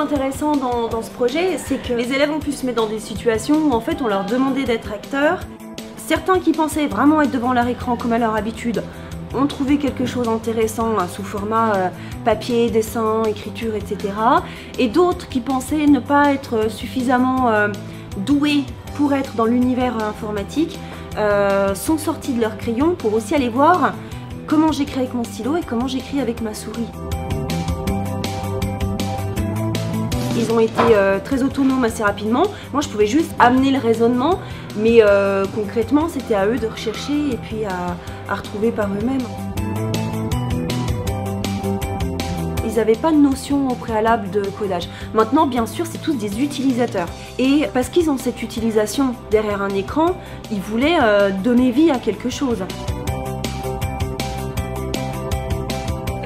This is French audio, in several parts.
intéressant dans ce projet, c'est que les élèves ont pu se mettre dans des situations où en fait on leur demandait d'être acteurs. Certains qui pensaient vraiment être devant leur écran comme à leur habitude ont trouvé quelque chose d'intéressant sous format papier, dessin, écriture, etc. Et d'autres qui pensaient ne pas être suffisamment doués pour être dans l'univers informatique sont sortis de leur crayon pour aussi aller voir comment j'écris avec mon stylo et comment j'écris avec ma souris. Ils ont été très autonomes assez rapidement. Moi, je pouvais juste amener le raisonnement, mais concrètement, c'était à eux de rechercher et puis à retrouver par eux-mêmes. Ils n'avaient pas de notion au préalable de codage. Maintenant, bien sûr, c'est tous des utilisateurs. Et parce qu'ils ont cette utilisation derrière un écran, ils voulaient donner vie à quelque chose.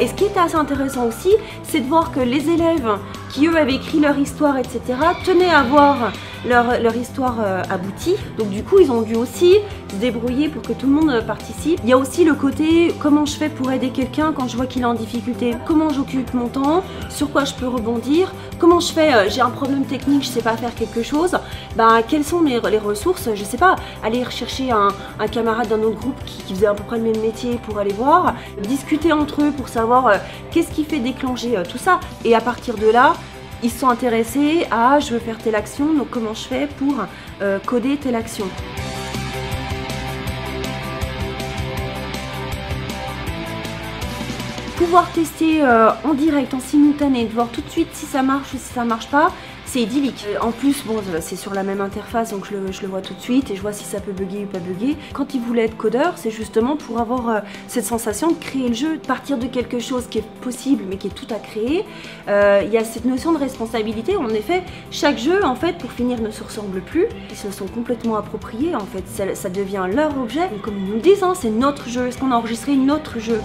Et ce qui était assez intéressant aussi, c'est de voir que les élèves qui eux avaient écrit leur histoire, etc., tenaient à voir leur histoire aboutie. Donc du coup, ils ont dû aussi se débrouiller pour que tout le monde participe. Il y a aussi le côté comment je fais pour aider quelqu'un quand je vois qu'il est en difficulté. Comment j'occupe mon temps, sur quoi je peux rebondir, comment je fais, j'ai un problème technique, je sais pas faire quelque chose. Ben, quelles sont les ressources, je sais pas, aller rechercher un camarade d'un autre groupe qui faisait à peu près le même métier pour aller voir, discuter entre eux pour savoir qu'est-ce qui fait déclencher tout ça. Et à partir de là, ils se sont intéressés à je veux faire telle action, donc comment je fais pour coder telle action. Pouvoir tester en direct, en simultané, de voir tout de suite si ça marche ou si ça marche pas, c'est idyllique. En plus, bon, c'est sur la même interface, donc je le vois tout de suite et je vois si ça peut bugger ou pas bugger. Quand ils voulaient être codeurs, c'est justement pour avoir cette sensation de créer le jeu, de partir de quelque chose qui est possible mais qui est tout à créer. Il y a cette notion de responsabilité. En effet, chaque jeu, en fait, pour finir, ne se ressemble plus. Ils se sont complètement appropriés, en fait. Ça devient leur objet. Et comme ils nous disent, hein, c'est notre jeu. Est-ce qu'on a enregistré notre jeu ?